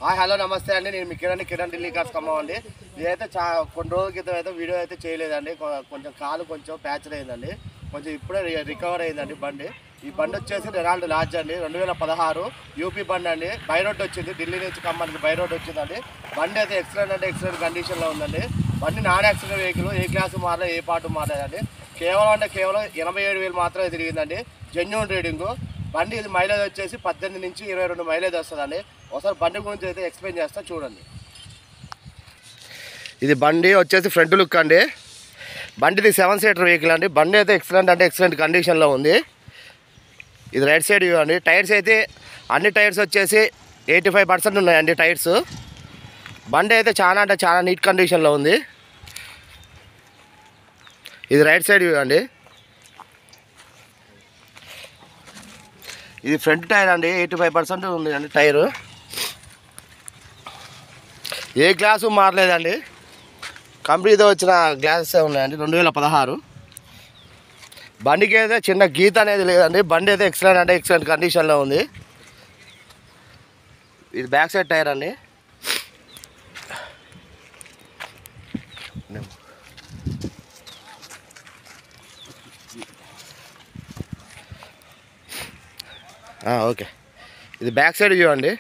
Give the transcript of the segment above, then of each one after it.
Hi hello నమస్తే అండి. నేను మీ కిరణ్ ఢిల్లీ కార్స్ ఖమ్మం అండి. ఇదైతే కొన్ని రోజుల క్రితం అయితే వీడియో అయితే చేయలేదండి. కొంచెం కాలు కొంచెం ప్యాచర్ అయిందండి. కొంచెం ఇప్పుడే రికవర్ అయిందండి బండి. ఈ బండి వచ్చేసి రెనాల్డ్ లార్జ్ అండి, 2016 యూపీ బండి అండి. బై రోడ్ వచ్చింది, ఢిల్లీ నుంచి ఖమ్మానికి బై రోడ్ వచ్చిందండి. బండి అయితే ఎక్సలెంట్ కండిషన్లో ఉందండి. బండి నాన్ యాక్సిడెంట్ వెహికల్, ఏ క్లాసు మారలేదు, ఏ పార్టు మారలేదండి. కేవలం 27,000 మాత్రమే తిరిగిందండి. జెన్యూన్ రీడింగు బండి. ఇది మైలేజ్ వచ్చేసి 18 నుంచి 22 మైలేజ్ వస్తుందండి. ఒకసారి బండి గురించి అయితే ఎక్స్ప్లెయిన్ చేస్తా చూడండి. ఇది బండి వచ్చేసి ఫ్రంట్ లుక్ అండి. బండిది 7 సీటర్ వెహికల్ అండి. బండి అయితే ఎక్సలెంట్ కండిషన్లో ఉంది. ఇది రైట్ సైడ్ వ్యూ అండి. టైర్స్ అయితే అన్ని టైర్స్ వచ్చేసి 85% ఉన్నాయండి టైర్స్. బండి అయితే చాలా నీట్ కండిషన్లో ఉంది. ఇది రైట్ సైడ్ వ్యూ అండి. ఇది ఫ్రంట్ టైర్ అండి, 85% ఉంది అండి టైరు. ఏ గ్లాసు మారలేదండి, కంపెనీతో వచ్చిన గ్లాసెస్ ఉన్నాయండి. 2016 బండికి అయితే చిన్న గీత అనేది లేదండి. బండి అయితే ఎక్సలెంట్ కండిషన్లో ఉంది. ఇది బ్యాక్ సైడ్ టైర్ అండి. ఓకే, ఇది బ్యాక్ సైడ్ వ్యూ అండి.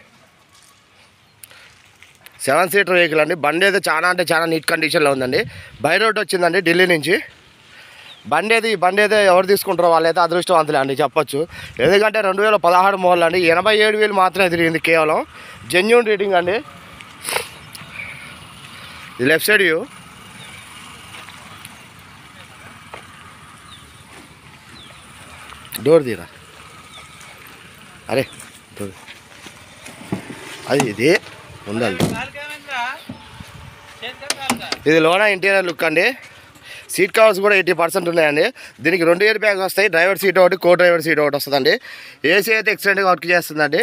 7 సీటర్ వెహికల్ అండి. బండి అయితే చాలా నీట్ కండిషన్లో ఉందండి. బై రోడ్ వచ్చిందండి ఢిల్లీ నుంచి. బండి అయితే ఎవరు తీసుకుంటారో వాళ్ళైతే అదృష్టవంతులే అండి చెప్పొచ్చు. ఎందుకంటే 2016 మోడల్ అండి. 87,000 మాత్రమే తిరిగింది కేవలం. జెన్యూన్ రీడింగ్ అండి. ఇది లెఫ్ట్ సైడ్ వ్యూ. డోర్ తీరా, అరే డోర్ అది ఇది ఉండాలి. ఇది లోనా ఇంటీరియర్ లుక్ అండి. సీట్ కవర్స్ కూడా 80% ఉన్నాయండి. దీనికి 2 ఇయర్ బ్యాగ్స్ వస్తాయి. డ్రైవర్ సీట్ ఒకటి, కో డ్రైవర్ సీట్ ఒకటి వస్తుందండి. ఏసీ అయితే ఎక్సలెంట్గా వర్క్ చేస్తుందండి.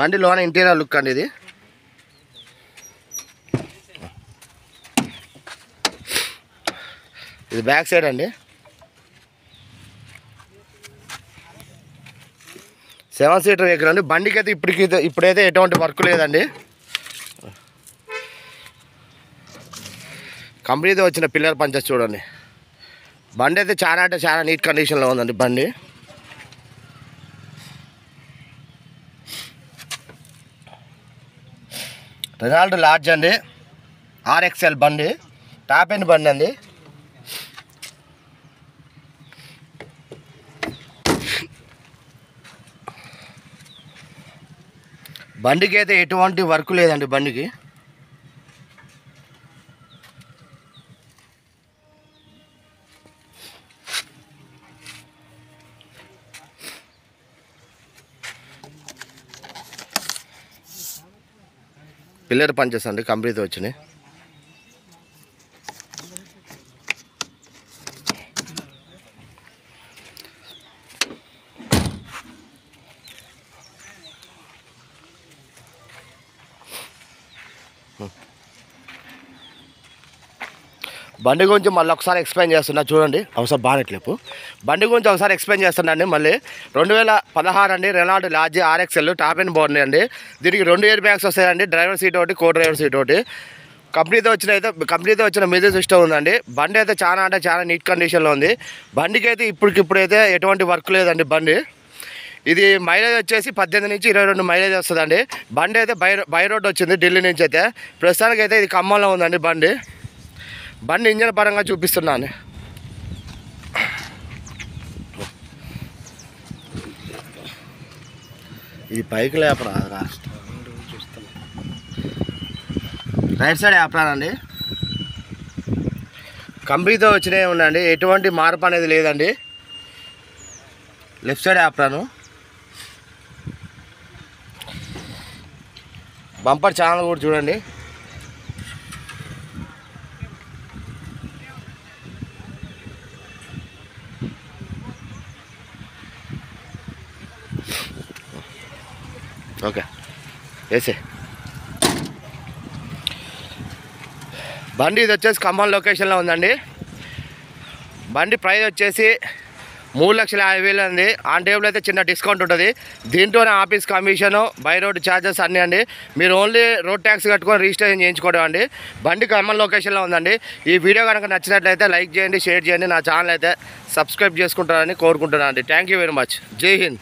బండి లోన ఇంటీరియర్ లుక్ అండి. ఇది బ్యాక్ సైడ్ అండి. 7 సీటర్ వెహికల్ అండి. బండికి అయితే ఇప్పుడైతే ఎటువంటి వర్క్ లేదండి. కంపెనీతో వచ్చిన పిల్లర్ పంచెస్ చూడండి. బండి అయితే చాలా నీట్ కండిషన్లో ఉందండి బండి. రెనాల్డ్ లార్జ్ అండి, RXL బండి, టాప్ ఎండ్ బండి అండి. బండికి అయితే ఎటువంటి వర్క్ లేదండి బండికి. పిల్లర్ పంచెస్ అండి కంపెనీతో వచ్చినాయి. బండి గురించి మళ్ళీ ఒకసారి ఎక్స్ప్లెయిన్ చేస్తున్నా చూడండి. ఒకసారి బానెట్లేపు బండి గురించి ఒకసారి ఎక్స్ప్లెయిన్ చేస్తున్నాండి మళ్ళీ. 2016 అండి, Renault Lodgy RXL top and body అండి. దీనికి 2 ఇయర్ బ్యాగ్స్ వస్తాయండి. డ్రైవర్ సీట్ ఒకటి, కో డ్రైవర్ సీట్ ఒకటి. కంపెనీతో వచ్చిన మ్యూజిక్ సిస్టమ్ ఉందండి. బండి అయితే చాలా నీట్ కండిషన్లో ఉంది. బండికి అయితే ఇప్పుడైతే ఎటువంటి వర్క్ లేదండి బండి. ఇది మైలేజ్ వచ్చేసి 18 నుంచి 22 మైలేజ్ వస్తుందండి. బండి అయితే బై రోడ్ వచ్చింది ఢిల్లీ నుంచి. అయితే ప్రస్తుతానికి అయితే ఇది ఖమ్మంలో ఉందండి బండి ఇంజన్ పరంగా చూపిస్తున్నాను. ఇది పైకి లేపరా, రైట్ సైడ్ యాప్రానండి. కంపెనీతో వచ్చినవి ఉండండి, ఎటువంటి మార్పు అనేది లేదండి. Left side యాప్రాను. బంపర్ ఛానల్ కూడా చూడండి. ఓకే వేసే బండి ఇది వచ్చేసి ఖమ్మం లొకేషన్లో ఉందండి. బండి ప్రైస్ వచ్చేసి 3,50,000 అండి. ఆన్ టేబుల్ అయితే చిన్న డిస్కౌంట్ ఉంటుంది. దీంట్లోనే office commission, by road charges అన్నీ అండి. మీరు ఓన్లీ రోడ్ ట్యాక్స్ కట్టుకొని రిజిస్ట్రేషన్ చేయించుకోవడం అండి. బండి ఖమ్మం లొకేషన్లో ఉందండి. ఈ వీడియో కనుక నచ్చినట్లయితే లైక్ చేయండి, షేర్ చేయండి. నా ఛానల్ అయితే సబ్స్క్రైబ్ చేసుకుంటారని కోరుకుంటున్నాను అండి. Thank you very much. జై హింద్.